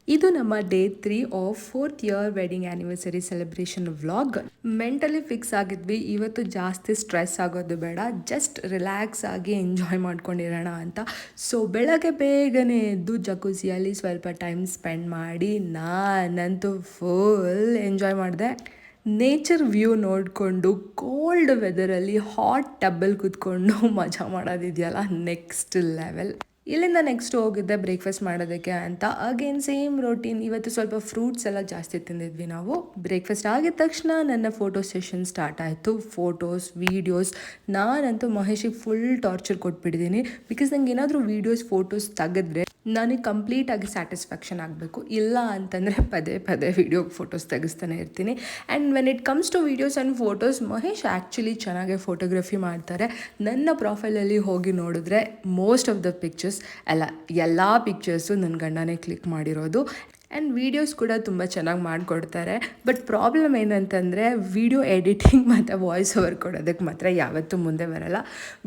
ಇದು ನಮ್ಮ day 3 of 4th year wedding anniversary celebration vlog. Mentally fix ಆಗಿದ್ವಿ, ಇವತ್ತು ಜಾಸ್ತಿ ಸ್ಟ್ರೆಸ್ ಆಗೋದು ಬೇಡ, ಜಸ್ಟ್ ರಿಲ್ಯಾಕ್ಸ್ ಆಗಿ ಎಂಜಾಯ್ ಮಾಡ್ಕೊಂಡಿರೋಣ ಅಂತ. ಸೊ ಬೆಳಗ್ಗೆ ಬೇಗನೆ ಎದ್ದು ಜಕೂಸಿಯಲ್ಲಿ ಸ್ವಲ್ಪ ಟೈಮ್ ಸ್ಪೆಂಡ್ ಮಾಡಿ ನಾನಂತೂ ಫುಲ್ ಎಂಜಾಯ್ ಮಾಡಿದೆ. ನೇಚರ್ ವ್ಯೂ ನೋಡಿಕೊಂಡು ಕೋಲ್ಡ್ ವೆದರಲ್ಲಿ ಹಾಟ್ ಟಬ್ಬಲ್ಲಿ ಕೂತ್ಕೊಂಡು ಮಜಾ ಮಾಡೋದಿದೆಯಲ್ಲ, ನೆಕ್ಸ್ಟ್ ಲೆವೆಲ್. ಇಲ್ಲಿಂದ ನೆಕ್ಸ್ಟ್ ಹೋಗಿದ್ದೆ ಬ್ರೇಕ್ಫಾಸ್ಟ್ ಮಾಡೋದಕ್ಕೆ ಅಂತ. Again same routine. ಇವತ್ತು ಸ್ವಲ್ಪ ಫ್ರೂಟ್ಸ್ ಎಲ್ಲ ಜಾಸ್ತಿ ತಿಂದಿದ್ವಿ ನಾವು. ಬ್ರೇಕ್ಫಾಸ್ಟ್ ಆಗಿದ ತಕ್ಷಣ ನನ್ನ ಫೋಟೋ ಸೆಷನ್ ಸ್ಟಾರ್ಟ್ ಆಯಿತು. Photos, videos. ನಾನಂತೂ ಮಹೇಶಿಗೆ ಫುಲ್ ಟಾರ್ಚರ್ ಕೊಟ್ಬಿಟ್ಟಿದ್ದೀನಿ. ಬಿಕಾಸ್ ನಂಗೆ ಏನಾದರೂ ವೀಡಿಯೋಸ್, ಫೋಟೋಸ್ ತೆಗೆದ್ರೆ ನನಗೆ ಕಂಪ್ಲೀಟಾಗಿ ಸ್ಯಾಟಿಸ್ಫ್ಯಾಕ್ಷನ್ ಆಗಬೇಕು. ಇಲ್ಲ ಅಂತಂದರೆ ಪದೇ ಪದೇ ವೀಡಿಯೋ, ಫೋಟೋಸ್ ತೆಗಿಸ್ತಾನೆ ಇರ್ತೀನಿ. And when it comes to videos and photos, Mahesh actually ಚೆನ್ನಾಗೇ ಫೋಟೋಗ್ರಫಿ ಮಾಡ್ತಾರೆ. ನನ್ನ ಪ್ರೊಫೈಲಲ್ಲಿ ಹೋಗಿ ನೋಡಿದ್ರೆ ಮೋಸ್ಟ್ ಆಫ್ ದ ಪಿಕ್ಚರ್ಸ್, ಎಲ್ಲ ಪಿಕ್ಚರ್ಸು ನನ್ನ ಗಂಡನೇ ಕ್ಲಿಕ್ ಮಾಡಿರೋದು. ಆ್ಯಂಡ್ ವೀಡಿಯೋಸ್ ಕೂಡ ತುಂಬ ಚೆನ್ನಾಗಿ ಮಾಡಿಕೊಡ್ತಾರೆ. ಬಟ್ ಪ್ರಾಬ್ಲಮ್ ಏನಂತಂದರೆ ವೀಡಿಯೋ ಎಡಿಟಿಂಗ್ ಮತ್ತು ವಾಯ್ಸ್ ಓವರ್ ಕೊಡೋದಕ್ಕೆ ಮಾತ್ರ ಯಾವತ್ತೂ ಮುಂದೆ ಬರೋಲ್ಲ.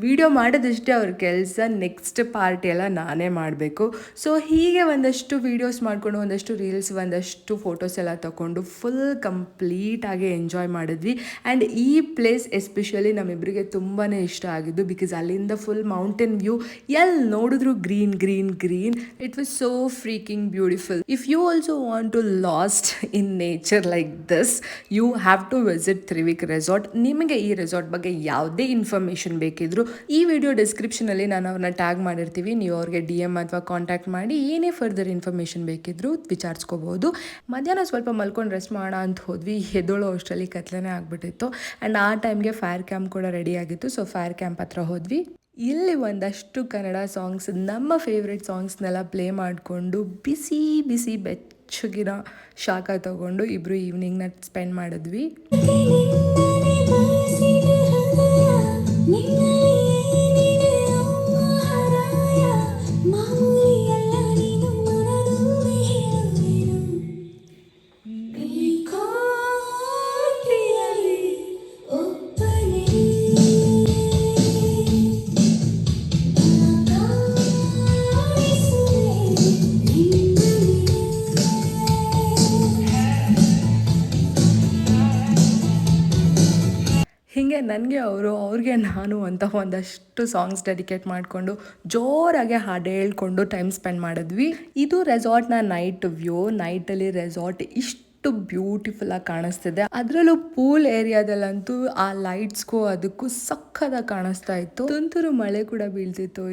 ವೀಡಿಯೋ ಮಾಡೋದಷ್ಟೇ ಅವ್ರ ಕೆಲಸ, ನೆಕ್ಸ್ಟ್ ಪಾರ್ಟ್ ಎಲ್ಲ ನಾನೇ ಮಾಡಬೇಕು. ಸೊ ಹೀಗೆ ಒಂದಷ್ಟು ವೀಡಿಯೋಸ್ ಮಾಡಿಕೊಂಡು, ಒಂದಷ್ಟು ರೀಲ್ಸ್, ಒಂದಷ್ಟು ಫೋಟೋಸ್ ಎಲ್ಲ ತೊಗೊಂಡು ಫುಲ್ ಕಂಪ್ಲೀಟಾಗಿ ಎಂಜಾಯ್ ಮಾಡಿದ್ವಿ. ಆ್ಯಂಡ್ ಈ ಪ್ಲೇಸ್ ಎಸ್ಪೆಷಲಿ ನಮ್ಮಿಬ್ಬರಿಗೆ ತುಂಬಾ ಇಷ್ಟ ಆಗಿದ್ದು. ಬಿಕಾಸ್ ಅಲ್ಲಿಂದ ಫುಲ್ ಮೌಂಟೇನ್ ವ್ಯೂ, ಎಲ್ಲಿ ನೋಡಿದ್ರು green green green. It was so freaking beautiful. If you also want to lost in nature like this, you have to visit Trivik resort. ನಿಮಗೆ ಈ ರೆಸಾರ್ಟ್ ಬಗ್ಗೆ ಯಾವುದೇ ಇನ್ಫಾರ್ಮೇಷನ್ ಬೇಕಿದ್ರು ಈ ವಿಡಿಯೋ ಡಿಸ್ಕ್ರಿಪ್ಷನಲ್ಲಿ ನಾನು ಅವ್ರನ್ನ ಟ್ಯಾಗ್ ಮಾಡಿರ್ತೀವಿ. ನೀವು ಅವ್ರಿಗೆ DM ಅಥವಾ ಕಾಂಟ್ಯಾಕ್ಟ್ ಮಾಡಿ ಏನೇ ಫರ್ದರ್ ಇನ್ಫಾರ್ಮೇಷನ್ ಬೇಕಿದ್ರು ವಿಚಾರಿಸ್ಕೋಬೋದು. ಮಧ್ಯಾಹ್ನ ಸ್ವಲ್ಪ ಮಲ್ಕೊಂಡು ರೆಸ್ಟ್ ಮಾಡೋಣ ಅಂತ ಹೋದ್ವಿ. ಎದ್ದೋಳೋ ಅಷ್ಟರಲ್ಲಿ ಕತ್ಲೇ ಆಗಿಬಿಟ್ಟಿತ್ತು. ಆ್ಯಂಡ್ ಆ ಟೈಮ್ಗೆ ಫೈರ್ ಕ್ಯಾಂಪ್ ಕೂಡ ರೆಡಿ ಆಗಿತ್ತು. ಸೊ ಫೈರ್ ಕ್ಯಾಂಪ್ ಹತ್ರ ಹೋದ್ವಿ. ಇಲ್ಲಿ ಒಂದಷ್ಟು ಕನ್ನಡ ಸಾಂಗ್ಸ್, ನಮ್ಮ ಫೇವ್ರೆಟ್ ಸಾಂಗ್ಸ್ನೆಲ್ಲ ಪ್ಲೇ ಮಾಡಿಕೊಂಡು ಬಿಸಿ ಬಿಸಿ ಬೆಚ್ಚಗಿನ ಶಾಖ ತಗೊಂಡು ಇಬ್ಬರು ಈವ್ನಿಂಗ್ನ ಸ್ಪೆಂಡ್ ಮಾಡಿದ್ವಿ. ಹೀಗೆ ನನಗೆ ಅವ್ರಿಗೆ ನಾನು ಅಂತ ಒಂದಷ್ಟು ಸಾಂಗ್ಸ್ ಡೆಡಿಕೇಟ್ ಮಾಡಿಕೊಂಡು ಜೋರಾಗಿ ಹಾಡು ಹೇಳ್ಕೊಂಡು ಟೈಮ್ ಸ್ಪೆಂಡ್ ಮಾಡಿದ್ವಿ. ಇದು ರೆಸಾರ್ಟ್ನ ನೈಟ್ ವ್ಯೂ. ನೈಟಲ್ಲಿ ರೆಸಾರ್ಟ್ ಇಷ್ಟು ಬ್ಯೂಟಿಫುಲ್ಲಾಗಿ ಕಾಣಿಸ್ತಿದೆ. ಅದರಲ್ಲೂ ಪೂಲ್ ಏರಿಯಾದಲ್ಲಂತೂ ಆ ಲೈಟ್ಸ್ಗೂ ಅದಕ್ಕೂ ಸಕ್ಕದಾಗಿ ಕಾಣಿಸ್ತಾ ಇತ್ತು. ತುಂತುರು ಮಳೆ ಕೂಡ ಬೀಳ್ತಿತ್ತು.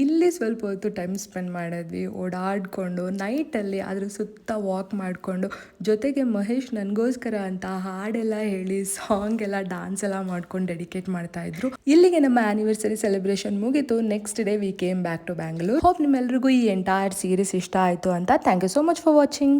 ಇಲ್ಲಿ ಸ್ವಲ್ಪ ಹೊತ್ತು ಟೈಮ್ ಸ್ಪೆಂಡ್ ಮಾಡಿದ್ವಿ, ಓಡಾಡಿಕೊಂಡು ನೈಟಲ್ಲಿ ಅದ್ರ ಸುತ್ತ ವಾಕ್ ಮಾಡಿಕೊಂಡು. ಜೊತೆಗೆ ಮಹೇಶ್ ನನಗೋಸ್ಕರ ಅಂತ ಹಾಡೆಲ್ಲ ಹೇಳಿ, ಸಾಂಗ್ ಎಲ್ಲ, ಡಾನ್ಸ್ ಎಲ್ಲ ಮಾಡ್ಕೊಂಡು ಡೆಡಿಕೇಟ್ ಮಾಡ್ತಾ ಇದ್ರು. ಇಲ್ಲಿಗೆ ನಮ್ಮ ಆ್ಯನಿವರ್ಸರಿ ಸೆಲೆಬ್ರೇಷನ್ ಮುಗಿತು. Next day we came back to Bangalore. Hope ನಿಮ್ಮೆಲ್ರಿಗೂ ಈ ಎಂಟೈರ್ ಸೀರೀಸ್ ಇಷ್ಟ ಆಯಿತು ಅಂತ. Thank you so much for watching.